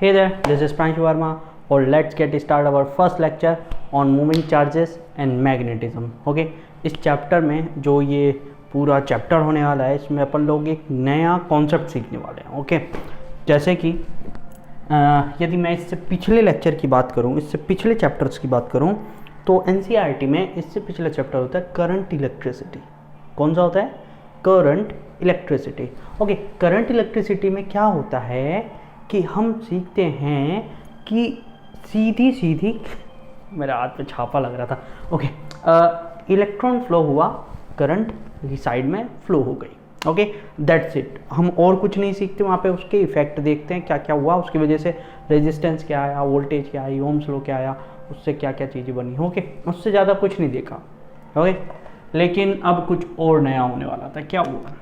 Hey there, this is Pranshu Verma, or let's get start our first lecture on moving charges and magnetism. Okay, इस chapter में जो ये पूरा chapter होने वाला है, इसमें अपन लोग एक नया कॉन्सेप्ट सीखने वाले हैं. ओके, जैसे कि यदि मैं इससे पिछले लेक्चर की बात करूं, इससे पिछले चैप्टर्स की बात करूं, तो एनसीईआरटी में इससे पिछला चैप्टर होता है करंट इलेक्ट्रिसिटी. कौन सा होता है? Current electricity. Okay, current electricity में क्या होता है कि हम सीखते हैं कि सीधी सीधी, मेरे हाथ पे छापा लग रहा था. ओके, इलेक्ट्रॉन फ्लो हुआ, करंट की साइड में फ्लो हो गई. Okay, that's it. हम और कुछ नहीं सीखते वहाँ पे. उसके इफेक्ट देखते हैं क्या क्या हुआ, उसकी वजह से रेजिस्टेंस क्या आया, वोल्टेज क्या आई, ओम्स लॉ क्या आया, उससे क्या क्या चीज़ें बनी. ओके, उससे ज़्यादा कुछ नहीं देखा. ओके, लेकिन अब कुछ और नया होने वाला था. क्या हुआ?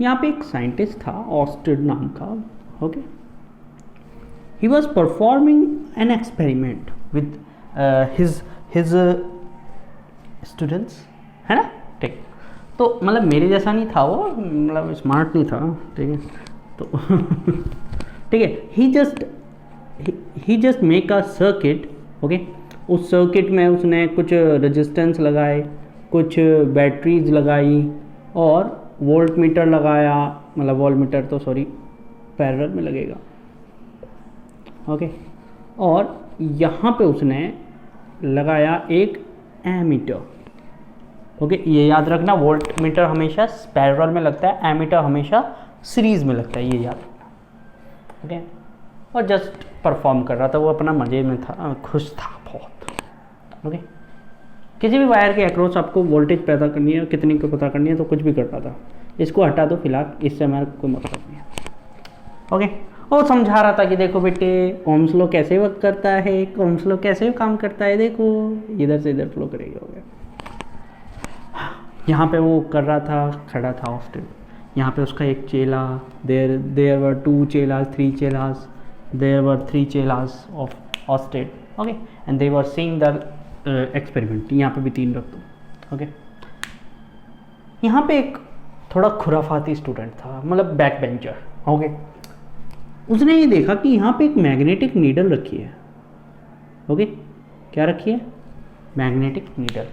यहाँ पे एक साइंटिस्ट था, ऑस्टेड नाम का. Okay, he was performing an experiment with his students, है ना. ठीक, तो मतलब मेरे जैसा नहीं था वो, मतलब स्मार्ट नहीं था. ठीक है, तो ठीक है, he just make a circuit. Okay, उस सर्किट में उसने कुछ रेजिस्टेंस लगाए, कुछ बैटरीज लगाई और वोल्ट मीटर लगाया. मतलब वोल्ट मीटर तो सॉरी पैरेलल में लगेगा. ओके, और यहाँ पे उसने लगाया एक एमीटर. ओके, ये याद रखना, वोल्ट मीटर हमेशा पैरेलल में लगता है, एमीटर हमेशा सीरीज में लगता है, ये याद रखना. ओके, और जस्ट परफॉर्म कर रहा था वो, अपना मज़े में था, खुश था बहुत. ओके, किसी भी वायर के अक्रॉस आपको वोल्टेज पैदा करनी है, कितनी को पता करनी है, तो कुछ भी करता था. इसको हटा दो फिलहाल, इससे हमारा कोई मतलब नहीं है. ओके, वो समझा रहा था कि देखो बेटे, ओम्स लॉ कैसे वर्क करता है, ओम्स लॉ कैसे काम करता है, देखो इधर से इधर फ्लो करेगा. हो गया. यहाँ पे वो कर रहा था, खड़ा था ऑस्टेड. यहाँ पे उसका एक चेला, there were 2 chelas, 3 chelas, there were 3 chelas of Oersted. Okay, and they were seeing the experiment. यहाँ पे भी 3 रख दो. ओके, यहाँ पे एक थोड़ा खुराफाती स्टूडेंट था, मतलब बैक बेंचर. ओके, उसने ये देखा कि यहाँ पे एक मैग्नेटिक नीडल रखी है. ओके, क्या रखी है? Magnetic needle.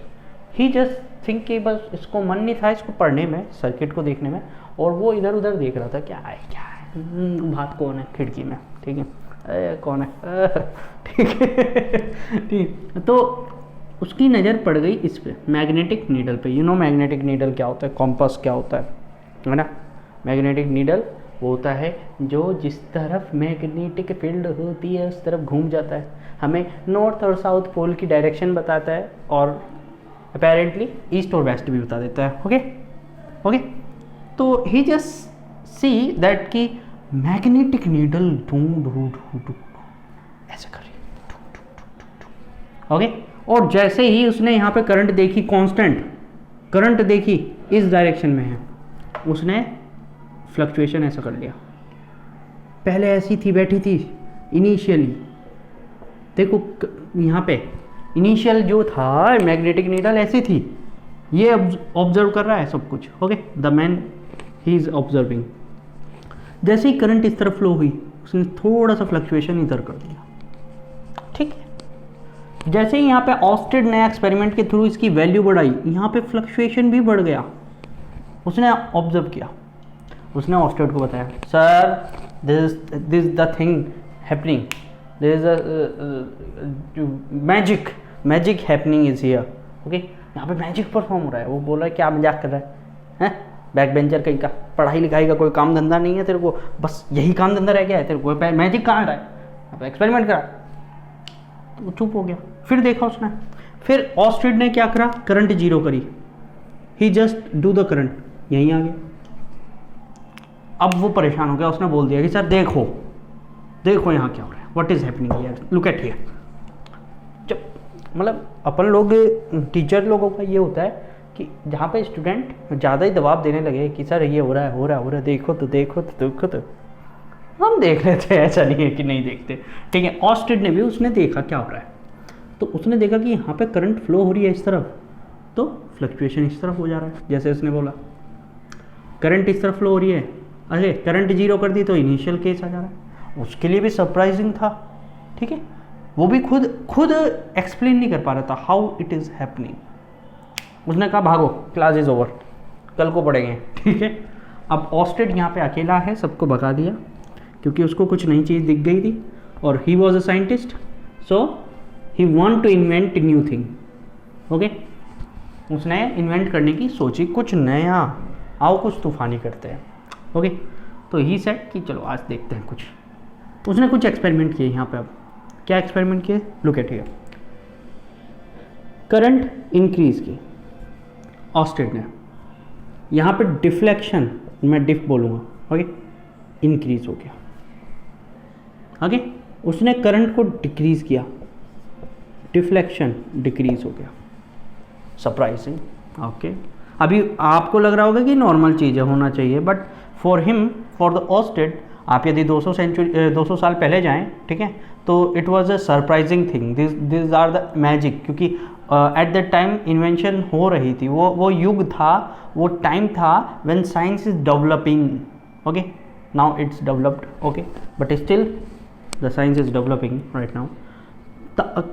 He just think कि बस इसको मन नहीं था इसको पढ़ने में, सर्किट को देखने में, और वो इधर उधर देख रहा था क्या है क्या है. बात कौन है खिड़की में? ठीक है, कौन है? ठीक है, ठीक. तो उसकी नज़र पड़ गई इस पे, मैग्नेटिक नीडल पे. यू नो मैग्नेटिक नीडल क्या होता है, कॉम्पास क्या होता है ना. मैग्नेटिक नीडल वो होता है जो जिस तरफ मैग्नेटिक फील्ड होती है उस तरफ घूम जाता है, हमें नॉर्थ और साउथ पोल की डायरेक्शन बताता है, और अपेरेंटली ईस्ट और वेस्ट भी बता देता है. ओके, ओके, तो ही जस्ट सी दैट कि मैग्नेटिक नीडल ऐसे कर रही है. ओके, और जैसे ही उसने यहाँ पे करंट देखी, कांस्टेंट करंट देखी, इस डायरेक्शन में है, उसने फ्लक्चुएशन ऐसा कर लिया. पहले ऐसी थी, बैठी थी इनिशियली. देखो यहाँ पे इनिशियल जो था मैग्नेटिक नीडल ऐसी थी, ये ऑब्जर्व कर रहा है सब कुछ. Okay, the man he is observing. जैसे ही करंट इस तरफ फ्लो हुई, उसने थोड़ा सा फ्लक्चुएशन इधर कर दिया. ठीक है, जैसे ही यहाँ पे ऑस्टेड नया एक्सपेरिमेंट के थ्रू इसकी वैल्यू बढ़ाई, यहाँ पे फ्लक्चुएशन भी बढ़ गया. उसने ऑब्जर्व किया, उसने ऑस्टेड को बताया, sir this the thing happening, there is a magic happening is here. Okay, यहाँ पे मैजिक परफॉर्म हो रहा है. वो बोल रहा है क्या मजाक कर रहा है, बैक बेंचर कहीं का, पढ़ाई लिखाई का कोई काम धंधा नहीं है तेरे को, बस यही काम धंधा रह गया है तेरे को, मैजिक कहाँ रहा है, अब एक्सपेरिमेंट करा. तो वो चुप हो गया. फिर देखा उसने, फिर ऑस्टेड ने क्या करा, करंट जीरो करी. ही जस्ट डू द करंट, यहीं आ गया. अब वो परेशान हो गया, उसने बोल दिया कि सर देखो देखो यहाँ क्या हो रहा है, what is happening here, look at here. जब मतलब अपन लोग टीचर लोगों का ये होता है कि जहाँ पे स्टूडेंट ज़्यादा ही दबाव देने लगे कि सर ये हो रहा है हो रहा है हो रहा है, देखो तो देखो तो देखो तो, हम देख लेते हैं, ऐसा नहीं है कि नहीं देखते. ठीक है, ऑस्टेड ने भी उसने देखा क्या हो रहा है, तो उसने देखा कि यहाँ पे करंट फ्लो हो रही है इस तरफ, तो फ्लक्चुएशन इस तरफ हो जा रहा है. जैसे उसने बोला करंट इस तरफ फ्लो हो रही है, अरे करंट जीरो कर दी तो इनिशियल केस आ जा रहा है, उसके लिए भी सरप्राइजिंग था। ठीक है, वो भी खुद एक्सप्लेन नहीं कर पा रहा था हाउ इट इज़ हैपनिंग। उसने कहा भागो, क्लास इज ओवर, कल को पढ़ेंगे। ठीक है, अब ऑस्टेड यहाँ पे अकेला है, सबको भगा दिया क्योंकि उसको कुछ नई चीज़ दिख गई थी और he was a scientist, so he want to invent new thing. Okay, उसने इन्वेंट करने की सोची कुछ नया, आओ कुछ तूफानी करते हैं। ओके, तो ही सेट कि चलो आज देखते हैं कुछ। उसने कुछ एक्सपेरिमेंट किए यहाँ पे। अब क्या एक्सपेरिमेंट किए, look at here. Current increase की ऑस्टेड ने, यहाँ पे डिफ्लेक्शन, मैं डिफ बोलूँगा, ओके, इंक्रीज हो गया। ओके, उसने करंट को डिक्रीज किया, डिफ्लेक्शन डिक्रीज हो गया। सरप्राइजिंग। ओके, अभी आपको लग रहा होगा कि नॉर्मल चीज़ होना चाहिए, but for him, for the Oersted, आप यदि 200 साल पहले जाएं, ठीक है, तो it was a surprising thing, this are the magic, क्योंकि एट दैट टाइम इन्वेंशन हो रही थी, वो युग था, वो टाइम था when science is developing. Okay, now it's developed, okay, but still the science is developing right now.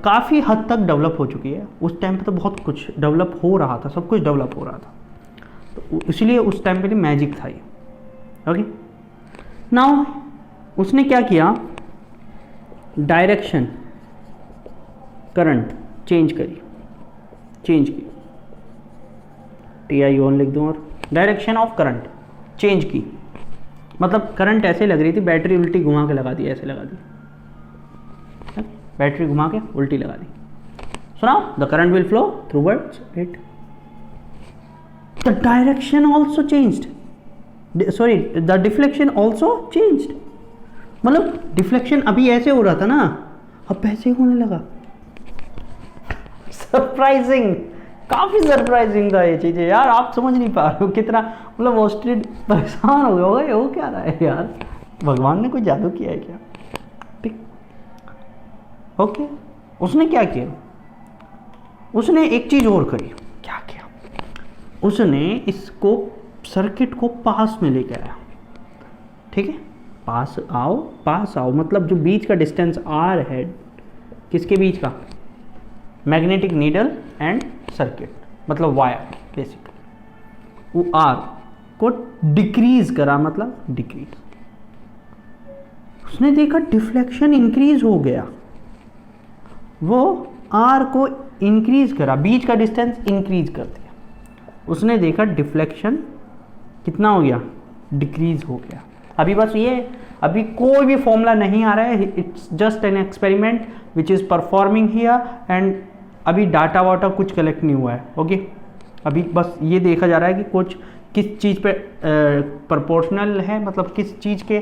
काफ़ी हद तक डेवलप हो चुकी है, उस टाइम पे तो बहुत कुछ डेवलप हो रहा था, सब कुछ डेवलप हो रहा था, तो इसलिए उस टाइम पे मैजिक था ये। ओके, नाउ उसने क्या किया, डायरेक्शन करंट चेंज की, TION लिख दूँ, और डायरेक्शन ऑफ करंट चेंज की, मतलब करंट ऐसे लग रही थी, बैटरी उल्टी घुमा के लगा दी, ऐसे लगा दी, बैटरी घुमा के उल्टी लगा दी। So now the current will flow towards it, the direction also changed, sorry the deflection also changed, मतलब डिफ्लेक्शन अभी ऐसे हो रहा था ना, अब ऐसे होने लगा। सरप्राइजिंग, काफी सरप्राइजिंग था ये चीजें यार, आप समझ नहीं पा रहे हो कितना, मतलब ऑस्ट्रेड परेशान हो गया होगा, वो क्या रहा है यार, भगवान ने कोई जादू किया है क्या। ठीक, ओके, उसने क्या किया, उसने एक चीज और करी। क्या किया, उसने इसको सर्किट को पास में लेकर आया। ठीक है, पास आओ मतलब जो बीच का डिस्टेंस आर है, किसके बीच का, मैग्नेटिक नीडल एंड सर्किट, मतलब वायर बेसिकली, वो आर को डिक्रीज करा, मतलब डिक्रीज। उसने देखा डिफ्लेक्शन इंक्रीज हो गया, वो आर को इंक्रीज करा, बीच का डिस्टेंस इंक्रीज कर दिया, उसने देखा डिफ्लेक्शन कितना हो गया, डिक्रीज हो गया। अभी बस ये, अभी कोई भी फॉर्मूला नहीं आ रहा है, it's just an experiment which is performing here, and अभी डाटा वाटा कुछ कलेक्ट नहीं हुआ है। ओके, अभी बस ये देखा जा रहा है कि कुछ किस चीज़ पे प्रोपोर्शनल है, मतलब किस चीज़ के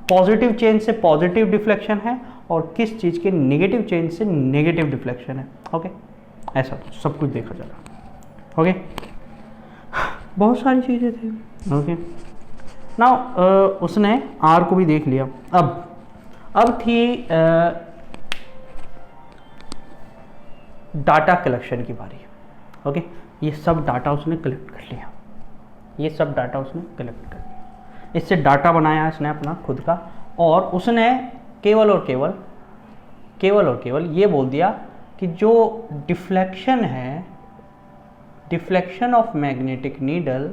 पॉजिटिव चेंज से पॉजिटिव डिफ्लेक्शन है और किस चीज़ के नेगेटिव चेंज से नेगेटिव डिफ्लेक्शन है। ओके, ऐसा सब कुछ देखा जा रहा है। ओके, बहुत सारी चीज़ें थी। ओके, नाउ उसने आर को भी देख लिया। अब थी डाटा कलेक्शन की बारी। ओके, ये सब डाटा उसने कलेक्ट कर लिया, इससे डाटा बनाया इसने अपना खुद का, और उसने केवल और केवल ये बोल दिया कि जो डिफ्लेक्शन है, deflection of magnetic needle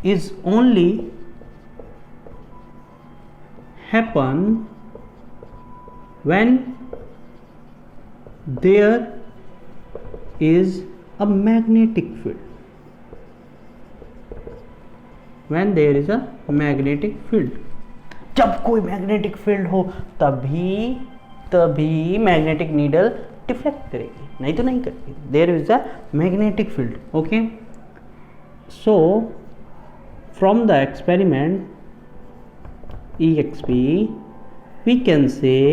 is only happen when there is a magnetic field. जब कोई मैग्नेटिक फील्ड हो तभी मैग्नेटिक नीडल डिफ्लेक्ट करेगी, नहीं तो नहीं करेगी। There is a magnetic field. Okay, so from the experiment EXP we can say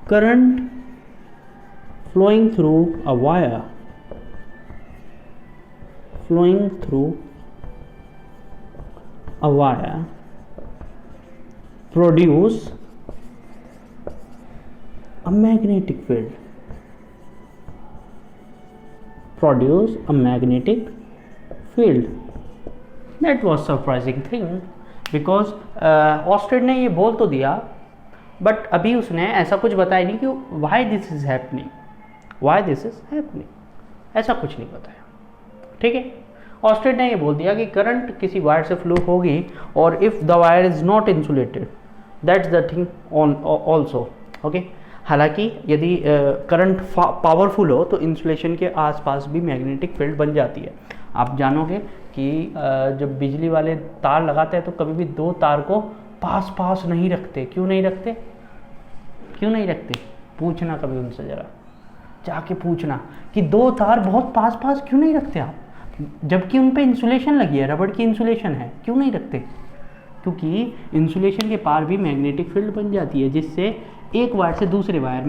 current flowing through a wire produce a magnetic field, produce a magnetic field. That was surprising thing because Oersted ने ये बोल तो दिया but अभी उसने ऐसा कुछ बताया नहीं कि why this is happening, ऐसा कुछ नहीं बताया, ठीक है। ऑस्टेड ने ये बोल दिया कि करंट किसी वायर से फ्लो होगी और if the wire is not insulated that's the thing on also, okay. हालांकि यदि करंट पावरफुल हो तो इंसुलेशन के आसपास भी मैग्नेटिक फील्ड बन जाती है। आप जानोगे कि जब बिजली वाले तार लगाते हैं तो कभी भी दो तार को पास पास नहीं रखते। क्यों नहीं रखते? पूछना कभी उनसे, ज़रा जाके पूछना कि दो तार बहुत पास पास क्यों नहीं रखते आप, जबकि उन पे इंसुलेशन लगी है, रबड़ की इंसुलेशन है, क्यों नहीं रखते? क्योंकि इंसुलेशन के पार भी मैग्नेटिक फील्ड बन जाती है जिससे एक वायर से दूसरे वायर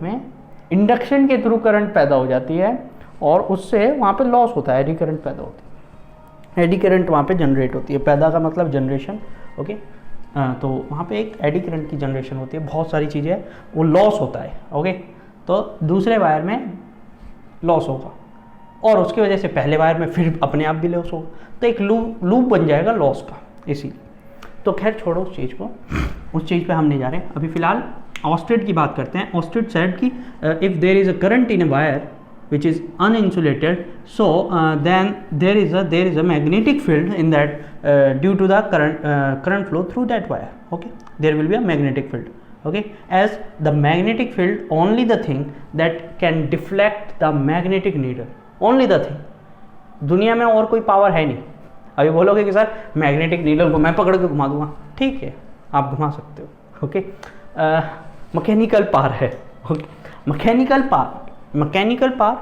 में इंडक्शन के थ्रू करंट पैदा हो जाती है और उससे वहाँ पे लॉस होता है, एडी करंट पैदा होती है, एडी करंट वहाँ पे जनरेट होती है। पैदा का मतलब जनरेशन, ओके। तो वहाँ पे एक एडी करंट की जनरेशन होती है, बहुत सारी चीज़ें, वो लॉस होता है, ओके। तो दूसरे वायर में लॉस होगा और उसकी वजह से पहले वायर में फिर अपने आप भी लॉस होगा, तो एक लूप बन जाएगा लॉस का, इसीलिए। तो खैर छोड़ो उस चीज़ को, उस चीज़ पे हम नहीं जा रहे। अभी फ़िलहाल ऑस्टेड की बात करते हैं। ऑस्टेड सेड कि if there is a current in a wire which is uninsulated, so then there is a magnetic field in that due to the current flow through that wire, okay. There will be a magnetic field, okay, as the magnetic field only the thing that can deflect the magnetic needle, only the thing। दुनिया में और कोई power है नहीं। अभी बोलोगे कि sir magnetic needle को मैं पकड़ के घुमा दूंगा, ठीक है, आप घुमा सकते हो, ओके। मैकेनिकल पावर है, ओके। मैकेनिकल पावर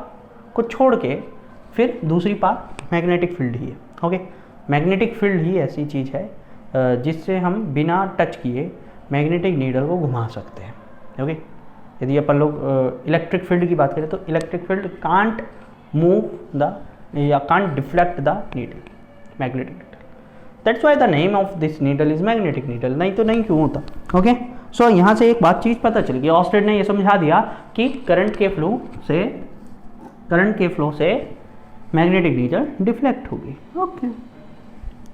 को छोड़ के फिर दूसरी पावर मैग्नेटिक फील्ड ही है, ओके। मैग्नेटिक फील्ड ही ऐसी चीज़ है जिससे हम बिना टच किए मैग्नेटिक नीडल को घुमा सकते हैं, ओके। यदि अपन लोग इलेक्ट्रिक फील्ड की बात करें तो electric field can't move the या can't deflect the needle, magnetic needle. That's why the name of this needle is magnetic needle. नहीं तो नहीं क्यों होता, ओके। सो यहाँ से एक बात चीज़ पता चल गई, ऑस्टेड ने ये समझा दिया कि करंट के फ्लो से मैग्नेटिक नीडल डिफ्लेक्ट होगी,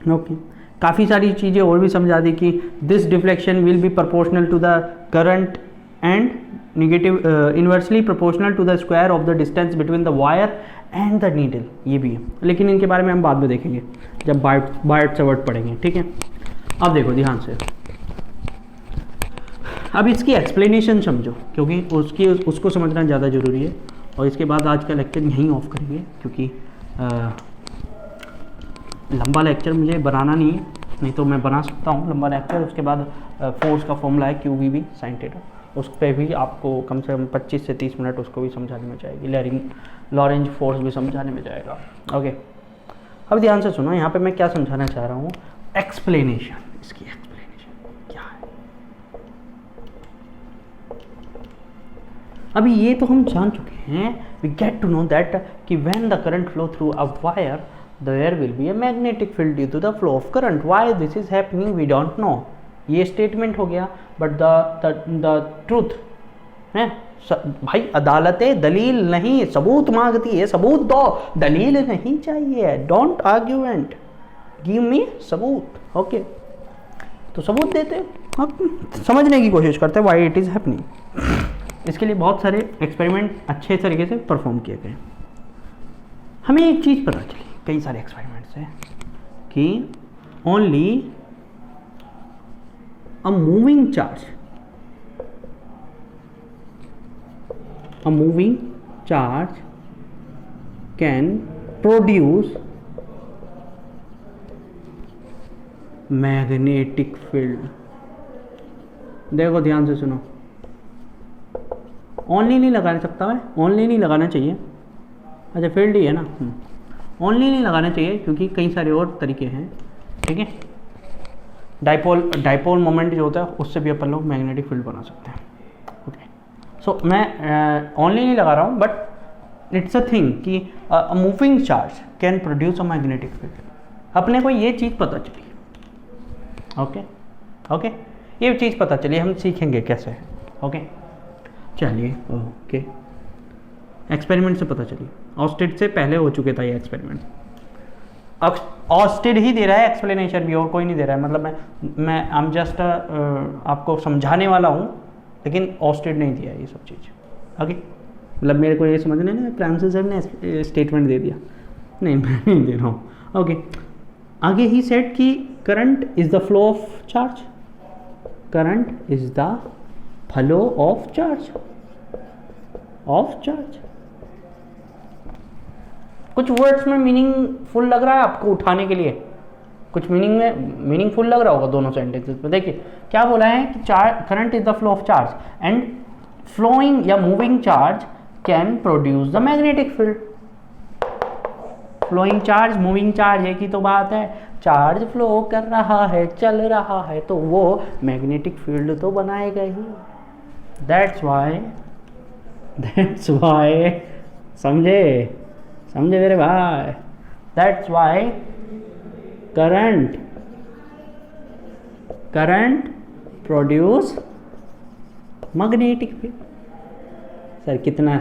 ओके। काफ़ी सारी चीज़ें और भी समझा दी कि this deflection will be proportional to the current and negative inversely proportional to the square of the distance between the wire and the needle, ये भी है, लेकिन इनके बारे में हम बाद में देखेंगे जब बाइट से वर्ड पढ़ेंगे, ठीक है। अब देखो ध्यान से, अब इसकी एक्सप्लेनेशन समझो क्योंकि उसको समझना ज़्यादा ज़रूरी है। और इसके बाद आज का लेक्चर यहीं ऑफ करेंगे क्योंकि लंबा लेक्चर मुझे बनाना नहीं है, नहीं तो मैं बना सकता हूँ लंबा लेक्चर। उसके बाद फोर्स का फॉर्मूला है QVB sin θ, उस पर भी आपको कम से कम 25 से 30 मिनट उसको भी समझाने में जाएगी। लॉरेंज फोर्स भी समझाने में जाएगा, ओके। अब ध्यान से सुनो, यहाँ पे मैं क्या समझाना चाह रहा हूँ, एक्सप्लेनेशन, इसकी एक्सप्लेनेशन क्या है। अभी ये तो हम जान चुके हैं, we get to know that कि when the current flow through a wire there will be a magnetic field due to the flow of current. Why this is happening we don't know. ये statement हो गया, but the truth है भाई, अदालतें दलील नहीं सबूत मांगती है, सबूत दो, दलील नहीं चाहिए, डोंट आर्ग्यूमेंट, गिव मी सबूत, ओके। तो सबूत देते आप समझने की कोशिश करते हैं व्हाई इट इज़ हैपनिंग। इसके लिए बहुत सारे एक्सपेरिमेंट अच्छे तरीके से परफॉर्म किए गए। हमें एक चीज़ पता चली कई सारे एक्सपेरिमेंट्स हैं कि only a moving charge can produce magnetic field। देखो ध्यान से सुनो, ओनली नहीं लगा सकता मैं, ओनली नहीं लगाना चाहिए, अच्छा फील्ड ही है ना, ओनली नहीं लगाना चाहिए क्योंकि कई सारे और तरीके हैं, ठीक है। डाइपोल मोमेंट जो होता है उससे भी अपन लोग मैग्नेटिक फील्ड बना सकते हैं, ओके। सो मैं ओनली नहीं लगा रहा हूँ, बट इट्स अ थिंग कि a moving charge can produce a magnetic field. अपने को ये चीज़ पता चली, ओके, ये चीज़ पता चली, हम सीखेंगे कैसे है, ओके चलिए ओके, एक्सपेरिमेंट से पता चलिए, ऑस्टेड से पहले हो चुके था ये एक्सपेरिमेंट। अब ऑस्टेड ही दे रहा है एक्सप्लेनेशन भी, और कोई नहीं दे रहा है, मतलब मैं आई एम जस्ट आपको समझाने वाला हूँ, लेकिन ऑस्टेड नहीं दिया ये सब चीज़। ओके मतलब मेरे को ये समझने ना फ्रांसिस सर ने स्टेटमेंट दे दिया, नहीं मैं नहीं दे रहा हूँ। ओके आगे ही सेट कि current is the flow of charge, current is the flow of charge, of charge. कुछ वर्ड्स में मीनिंगफुल लग रहा है आपको उठाने के लिए, कुछ मीनिंगफुल लग रहा होगा दोनों सेंटेंसेस में। देखिए क्या बोला है कि current is the flow of charge and flowing या moving charge can produce the magnetic field. Flowing charge moving charge एक ही तो बात है, चार्ज फ्लो कर रहा है चल रहा है तो वो मैग्नेटिक फील्ड तो बनाएगा ही। दैट्स वाई समझे मेरे भाई, that's why current produce magnetic field. Sir कितना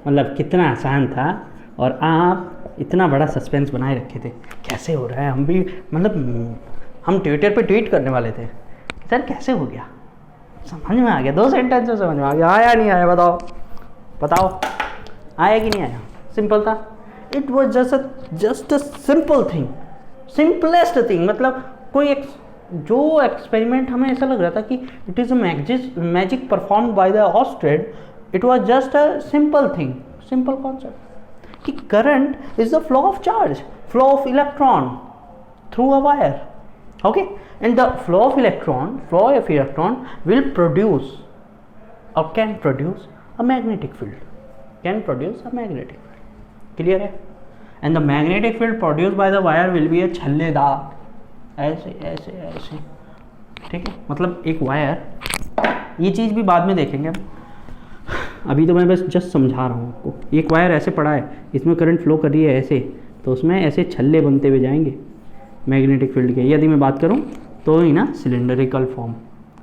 मतलब कितना आसान था, और आप इतना बड़ा सस्पेंस बनाए रखे थे, कैसे हो रहा है। हम भी मतलब हम ट्विटर पे ट्वीट करने वाले थे, सर कैसे हो गया, समझ में आ गया, 2 सेंटेंस में समझ में आ गया। आया नहीं आया बताओ आया कि नहीं आया, सिंपल था। It was just a simple thing, simplest thing. मतलब कोई जो एक्सपेरिमेंट हमें ऐसा लग रहा था कि it is a magic perform by the Oersted, it was just a simple thing, simple concept कि current is the flow of charge, flow of electron through a wire. Okay and the flow of electron will produce और can produce a magnetic field, can produce a magnetic field. Clear है? And the magnetic field produce by the wire will be a छल्लेदार, ऐसे ऐसे ऐसे, ठीक है। मतलब एक वायर, ये चीज़ भी बाद में देखेंगे हम, अभी तो मैं बस जस्ट समझा रहा हूँ आपको। एक वायर ऐसे पड़ा है, इसमें करंट फ्लो कर रही है ऐसे, तो उसमें ऐसे छल्ले बनते हुए जाएंगे मैग्नेटिक फील्ड के। यदि मैं बात करूँ तो ही ना सिलेंडरिकल फॉर्म।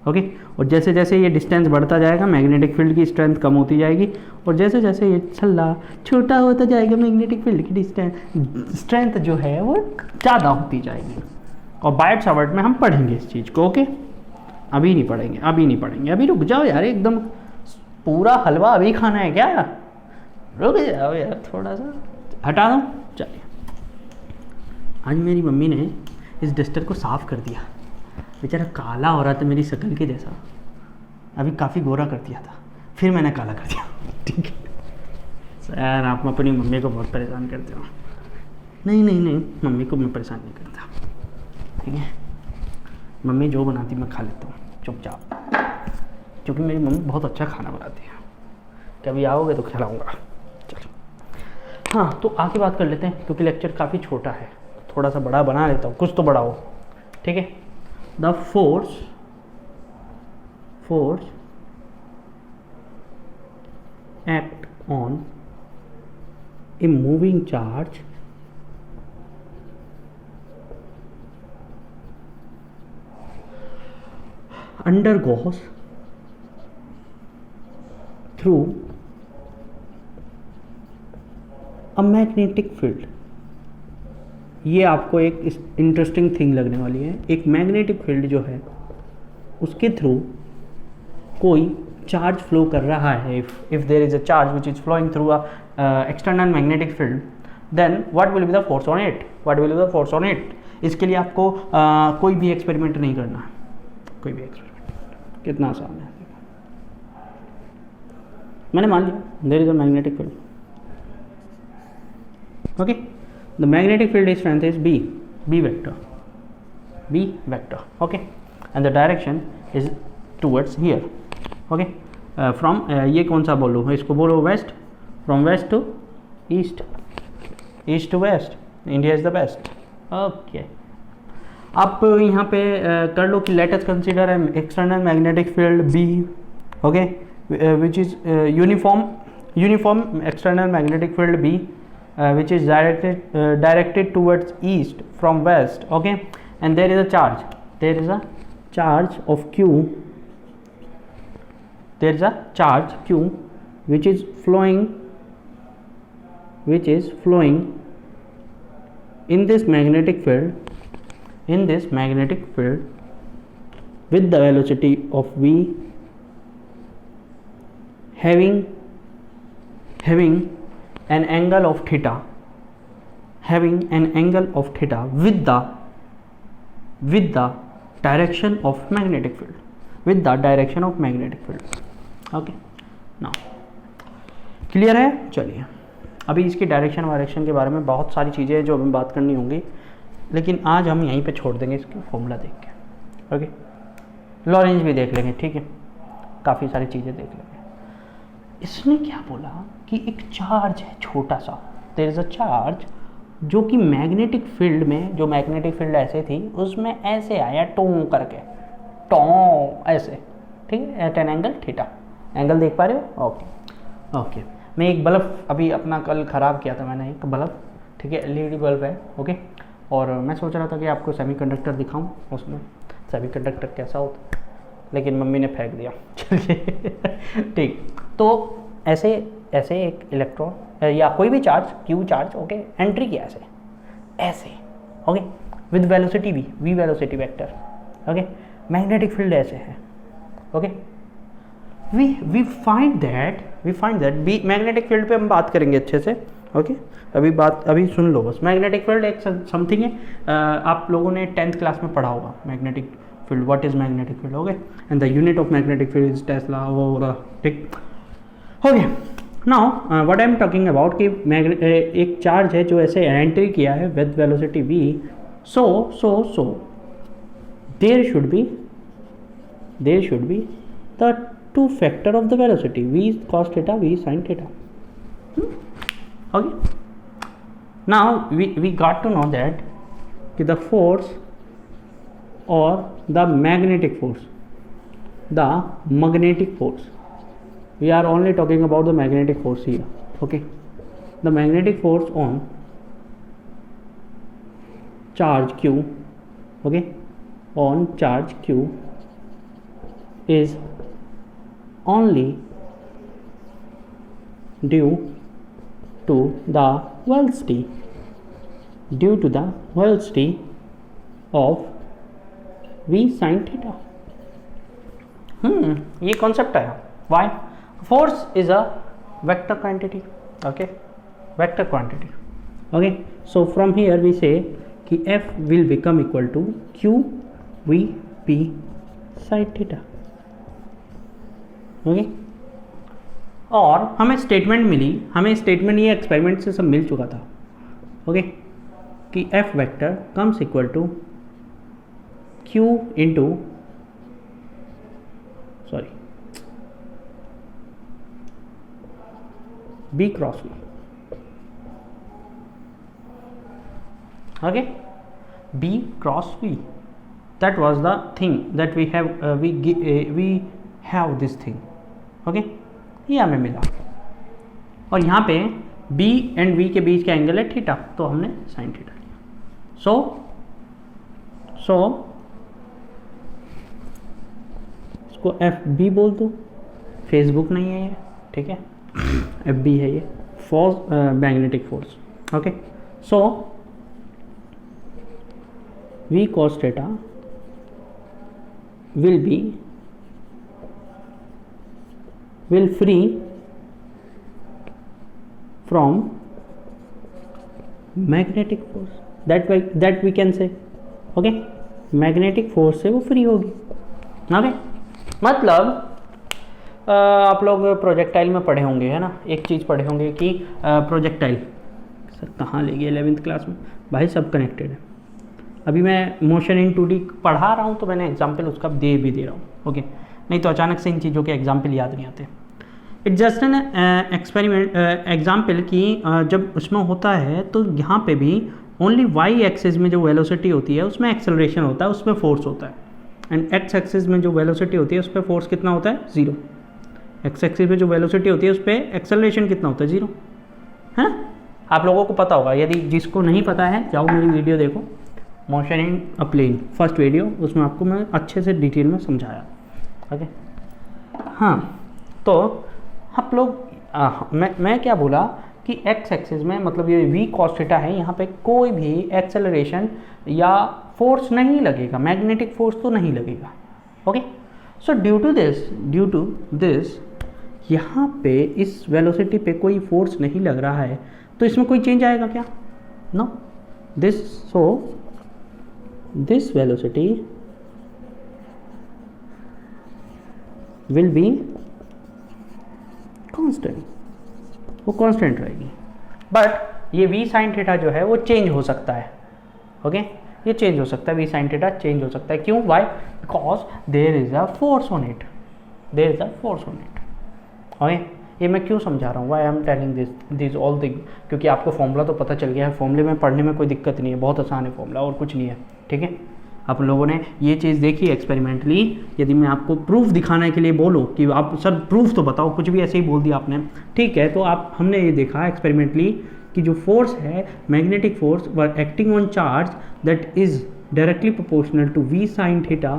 ओके और जैसे जैसे ये डिस्टेंस बढ़ता जाएगा मैग्नेटिक फील्ड की स्ट्रेंथ कम होती जाएगी, और जैसे जैसे ये छल्ला छोटा होता जाएगा मैग्नेटिक फील्ड की स्ट्रेंथ जो है वो ज़्यादा होती जाएगी। और बाइट सावर्ट में हम पढ़ेंगे इस चीज़ को। ओके अभी नहीं पढ़ेंगे, अभी रुक जाओ यार, एकदम पूरा हलवा अभी खाना है क्या, रुक जाओ यार, थोड़ा सा हटा दो। चलिए आज मेरी मम्मी ने इस डस्टर को साफ़ कर दिया, बेचारा काला हो रहा था मेरी शक्ल के जैसा, अभी काफ़ी गोरा कर दिया था, फिर मैंने काला कर दिया। ठीक है सर, आप अपनी मम्मी को बहुत परेशान करते हो। नहीं मम्मी को मैं परेशान नहीं करता, ठीक है। मम्मी जो बनाती मैं खा लेता हूँ चुपचाप, क्योंकि मेरी मम्मी बहुत अच्छा खाना बनाती है। कभी आओगे तो खिलाऊँगा। चलो हाँ, तो आगे बात कर लेते हैं, क्योंकि लेक्चर काफ़ी छोटा है, थोड़ा सा बड़ा बना लेता हूँ, कुछ तो बड़ा हो। ठीक है, the force act on a moving charge undergoes through a magnetic field। ये आपको एक इंटरेस्टिंग थिंग लगने वाली है। एक मैग्नेटिक फील्ड जो है उसके थ्रू कोई चार्ज फ्लो कर रहा है। If there is a charge which is flowing through a external magnetic field, then what will be the force on it. इसके लिए आपको कोई भी एक्सपेरिमेंट नहीं करना है, कोई भी एक्सपेरिमेंट, कितना आसान है। मैंने मान लिया there is a magnetic field. Okay, the magnetic field strength is b vector, okay, and the direction is towards here, okay, from ये कौन सा बोलो, इसको बोलो waste, from west to east, east to west, India is the best। okay, आप यहाँ पे कर लो कि let us consider an external magnetic field b, okay, which is uniform external magnetic field b, which is directed towards east from west, okay, and there is a charge of q there is a charge q which is flowing in this magnetic field with the velocity of v having an angle of theta with the direction of magnetic field, okay now clear है। चलिए अभी इसकी direction के बारे में बहुत सारी चीज़ें हैं जो हमें बात करनी होंगी, लेकिन आज हम यहीं पे छोड़ देंगे इसकी फॉर्मूला देख के। ओके लॉरेंज भी देख लेंगे, ठीक है, काफ़ी सारी चीज़ें देख लेंगे। इसने क्या बोला कि एक चार्ज है छोटा सा, देयर इज अ चार्ज जो कि मैग्नेटिक फील्ड में, जो मैग्नेटिक फील्ड ऐसे थी उसमें ऐसे आया टों करके, ऐसे, ठीक है, at an angle theta. Angle देख पा रहे हो? ओके मैं एक बल्ब अभी अपना कल ख़राब किया था मैंने, एक बल्ब, ठीक है, एलईडी बल्ब है, ओके, और मैं सोच रहा था कि आपको सेमीकंडक्टर दिखाऊं, उसमें सेमीकंडक्टर कैसा होता, लेकिन मम्मी ने फेंक दिया। चलिए ठीक, तो ऐसे एक इलेक्ट्रॉन या कोई भी charge, Q charge, okay, entry किया ऐसे, okay, with velocity V velocity vector, okay, magnetic field ऐसे है, okay, we find that B magnetic field पे हम बात करेंगे अच्छे से, ओके, अभी सुन लो बस। मैग्नेटिक फील्ड एक समथिंग है, आप लोगों ने 10th क्लास में पढ़ा होगा magnetic field, what is magnetic field, okay, and the unit of magnetic field is Tesla, वो ठीक, okay. Now what I am talking about कि एक चार्ज है जो ऐसे एंट्री किया है with velocity v, so there should be the two factor of the velocity, v cos theta, v sin theta, okay. Now we got to know that the force or the magnetic force, we are only talking about the magnetic force here, okay. The magnetic force on charge q, okay, on charge q is only due to the velocity of v sin theta। ये concept आया। Why? Force is a vector quantity, okay, vector quantity, okay. So from here we say कि F will become equal to Q V P sine theta, okay. और हमें statement मिली, ये experiment से सब मिल चुका था, ओके, कि F vector comes equal to Q into B cross V, okay, B cross V, that was the thing that we have, we have this thing, okay, ये हमें मिला। और यहाँ पे B एंड V के बीच का एंगल है थीटा, तो हमने साइन थीटा लिया। सो इसको FB बोल दो, फेसबुक नहीं है ये, ठीक है, FB है ये, force, magnetic force, okay. So V cos theta will free from magnetic force, that we can say, okay, magnetic force से वो फ्री होगी, ओके। मतलब आप लोग प्रोजेक्टाइल में पढ़े होंगे, है ना, एक चीज़ पढ़े होंगे कि प्रोजेक्टाइल, सर कहाँ ले गए 11th क्लास में, भाई सब कनेक्टेड है। अभी मैं मोशन इन 2D पढ़ा रहा हूँ तो मैंने एग्जाम्पल उसका दे रहा हूँ, ओके, नहीं तो अचानक से इन चीज़ों के एग्जाम्पल याद नहीं आते। इट्स जस्ट एन एग्जाम्पल कि जब उसमें होता है तो यहाँ पे भी ओनली वाई एक्सिस में जो वेलोसिटी होती है उसमें एक्सेलरेशन होता है, उसमें फोर्स होता है, एंड एक्स एक्सिस में जो वेलोसिटी होती है उस पर फोर्स कितना होता है? 0। एक्स एक्सिस में जो वेलोसिटी होती है उस पर एक्सेलरेशन कितना होता है? 0, है ना। आप लोगों को पता होगा, यदि जिसको नहीं पता है जाओ मेरी वीडियो देखो, motion in a plane, first video, उसमें आपको मैं अच्छे से डिटेल में समझाया, ओके। हाँ, तो आप लोग मैं क्या बोला कि एक्स एक्सिस में मतलब ये v cos थीटा है, यहाँ पे कोई भी एक्सेलरेशन या फोर्स नहीं लगेगा, मैग्नेटिक फोर्स तो नहीं लगेगा। Okay, so due to this यहाँ पे इस वेलोसिटी पे कोई फोर्स नहीं लग रहा है, तो इसमें कोई चेंज आएगा क्या? No, this velocity will be constant, वो कांस्टेंट रहेगी। बट ये v sin थीटा जो है वो चेंज हो सकता है। ओके, ये चेंज हो सकता है, v sin थीटा चेंज हो सकता है। क्यों? Why? Because there is a force on it, there is a force on it. Okay, ये मैं क्यों समझा रहा हूँ, why I am telling this all thing, क्योंकि आपको फॉर्मूला तो पता चल गया है। फॉर्मूले में पढ़ने में कोई दिक्कत नहीं है, बहुत आसान है फॉर्मूला, और कुछ नहीं है। ठीक है, आप लोगों ने ये चीज़ देखी एक्सपेरिमेंटली। यदि मैं आपको प्रूफ दिखाने के लिए बोलूँ कि आप सर प्रूफ तो बताओ, कुछ भी ऐसे ही बोल दिया आपने, ठीक है, तो हमने ये देखा एक्सपेरिमेंटली कि जो फोर्स है, magnetic force were acting on charge that is directly proportional to v sin theta.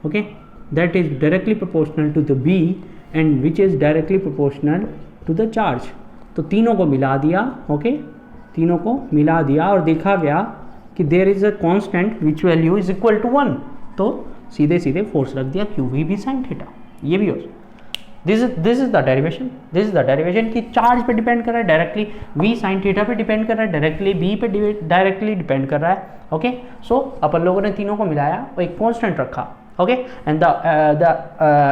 Okay, that is directly proportional to the b and which is directly proportional to the charge. तो तीनों को मिला दिया। Okay, तीनों को मिला दिया और देखा गया कि there is a constant which value is equal to 1, तो सीधे सीधे फोर्स रख दिया QV v sin थीटा। ये भी हो, दिस इज द डेरिवेशन कि चार्ज पे डिपेंड कर रहा है डायरेक्टली, v sin थीटा पे डिपेंड कर रहा है डायरेक्टली, b पे डायरेक्टली डिपेंड कर रहा है। ओके, सो अपन लोगों ने तीनों को मिलाया और एक कांस्टेंट रखा। Okay, and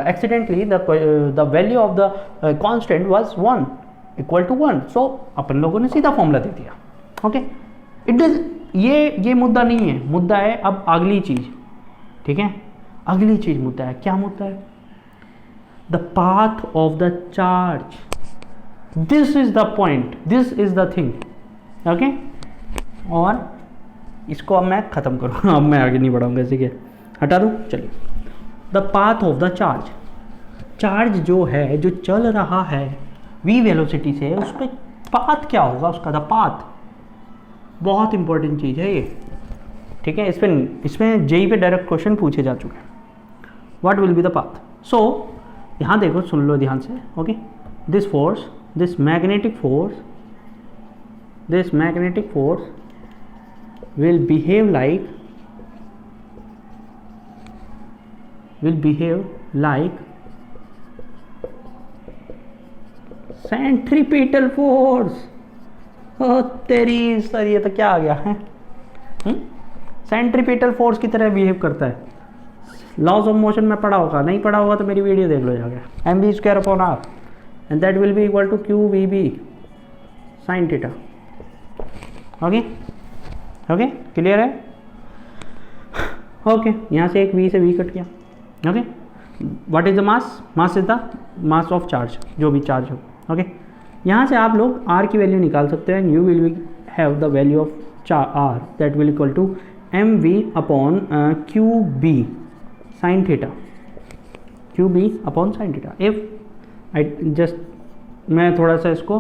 accidentally the value of the constant was 1 equal to 1, so अपन लोगों ने सीधा फॉर्मूला दे दिया। ओके, इट इज ये मुद्दा नहीं है, मुद्दा है अब अगली चीज। ठीक है, अगली चीज मुद्दा है, क्या मुद्दा है? The path of the charge, this is the point, this is the thing. Okay, और इसको अब मैं खत्म करूँ, अब मैं आगे नहीं बढ़ाऊंगा, ठीक है, हटा दूँ। चलिए, the path of the charge, charge जो है, जो चल रहा है v वेलोसिटी से, उस पर पाथ क्या होगा उसका? द पाथ बहुत इंपॉर्टेंट चीज़ है ये। ठीक है, इसमें जेई पे डायरेक्ट क्वेश्चन पूछे जा चुके हैं। What will be the path? So यहाँ देखो, सुन लो ध्यान से। Okay, this force, this magnetic force will behave like centripetal force. तेरी सर, ये तो क्या आ गया है? सेंट्रीपिटल फोर्स की तरह बिहेव करता है। लॉज ऑफ मोशन में पढ़ा होगा, नहीं पढ़ा होगा तो मेरी वीडियो देख लो जाके। mv²/r and that will be equal to QVB sin theta. Okay, clear है? ओके, यहाँ से एक v से v कट गया। Okay, what is the mass? Mass is the mass of charge, जो भी चार्ज हो। ओके, यहाँ से आप लोग r की वैल्यू निकाल सकते हैं। You will have the value of r that will equal to mv/QB sin theta, QB/sin theta. If I just, मैं थोड़ा सा इसको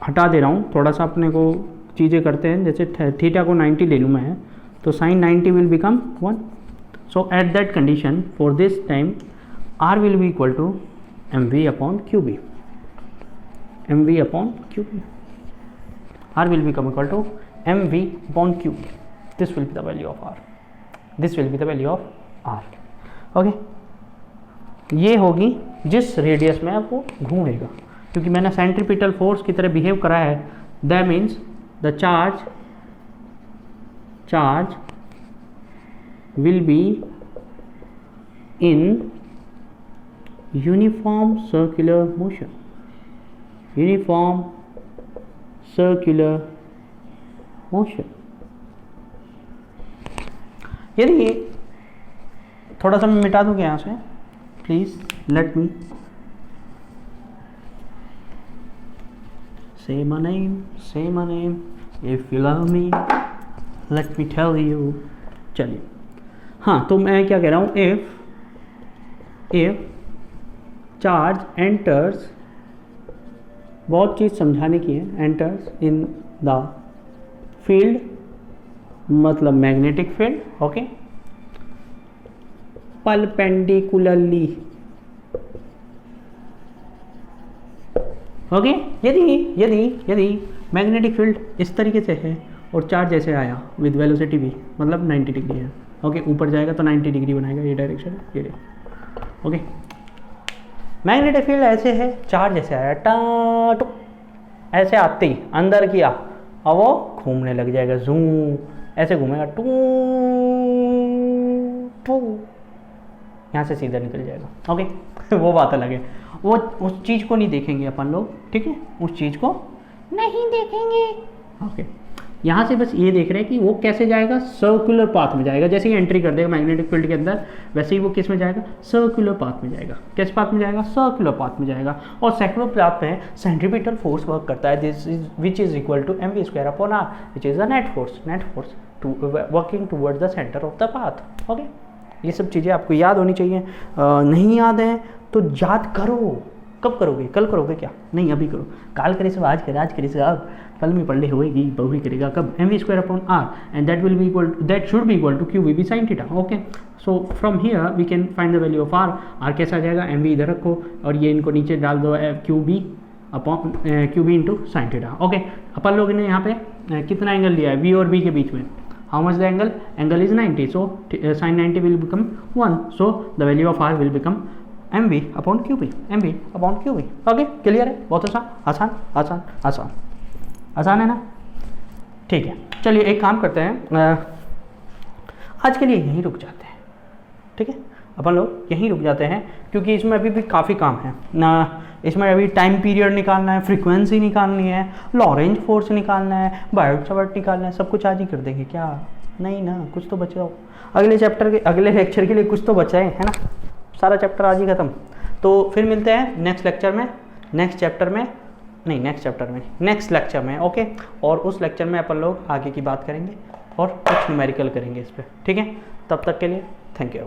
हटा दे रहा हूँ, थोड़ा सा अपने को चीज़ें करते हैं। जैसे थीटा को 90 ले लूँ मैं, तो sin 90 will become 1। So at that condition for this time r will be equal to mv/QB, r will become equal to mv/QB. This will be the value of r. Okay, ये होगी जिस radius में आपको घूमेगा, क्योंकि मैंने centripetal force की तरह बिहेव करा है। That means the charge will be in uniform circular motion, यदि थोड़ा सा मैं मिटा दूंगा यहाँ से, please let me say my name if you love me, let me tell you। चलिए, हाँ, तो मैं क्या कह रहा हूँ? if चार्ज enters, बहुत चीज़ समझाने की है। enters in the field मतलब magnetic field. Okay, perpendicularly okay, यदि मैग्नेटिक फील्ड इस तरीके से है और चार्ज जैसे आया विद वेलोसिटी v, मतलब 90 डिग्री है। ओके, ऊपर जाएगा तो 90 डिग्री बनाएगा, ये डायरेक्शन है, ये। ओके, मैग्नेटिक फील्ड ऐसे है, चार्ज ऐसे आया, टा ऐसे आते ही अंदर किया और वो घूमने लग जाएगा, जूम ऐसे घूमेगा, टू यहाँ से सीधा निकल जाएगा। ओके वो बात अलग है, वो उस चीज़ को नहीं देखेंगे अपन लोग, ठीक है, उस चीज़ को नहीं देखेंगे। ओके, यहाँ से बस ये देख रहे हैं कि वो कैसे जाएगा, सर्कुलर पाथ में जाएगा। जैसे ही एंट्री कर देगा मैग्नेटिक फील्ड के अंदर, वैसे ही वो किस में जाएगा, सर्कुलर पाथ में जाएगा। किस पाथ में जाएगा, सर्कुलर पाथ में जाएगा। और सर्कुलर पाथ में सेंट्रीपिटल फोर्स वर्क करता है, this is which is equal to mv²/r, which is the net force to working towards the centre of the path. Okay, ये सब चीज़ें आपको याद होनी चाहिए। नहीं याद है तो याद करो। कब करोगे, कल करोगे क्या, नहीं अभी करो, काल करे सब आज करे, आज करे सब अब, कल में पढ़ ले होएगी, बहु ही करेगा। कब, mv²/r and that will be equal, that should be equal to qvb sin theta. Okay, so from here we can find the value of r कैसा आ जाएगा, mv इधर रखो और ये इनको नीचे डाल दो, qb into sine theta. Okay, अपन लोगों ने यहाँ पे कितना एंगल लिया है v और b के बीच में, how much the angle is 90, so sin 90 will become 1, so the value of r will become mv/qb, mv/qb। Okay, clear है, बहुत आसान है ना। ठीक है, चलिए एक काम करते हैं, आज के लिए यहीं रुक जाते हैं, ठीक है, अपन लोग यहीं रुक जाते हैं, क्योंकि इसमें अभी भी काफ़ी काम है ना। इसमें अभी टाइम पीरियड निकालना है, फ्रीक्वेंसी निकालनी है, लॉरेंज फोर्स निकालना है, बायोट-सावर्ट निकालना है, सब कुछ आज ही कर देंगे क्या, नहीं ना, कुछ तो बचाओ अगले चैप्टर के, अगले लेक्चर के लिए कुछ तो बचा है ना। सारा चैप्टर आज ही खत्म, तो फिर मिलते हैं नेक्स्ट लेक्चर में, नेक्स्ट लेक्चर में। ओके, और उस लेक्चर में अपन लोग आगे की बात करेंगे और कुछ न्यूमेरिकल करेंगे इस पर, ठीक है। तब तक के लिए थैंक यू।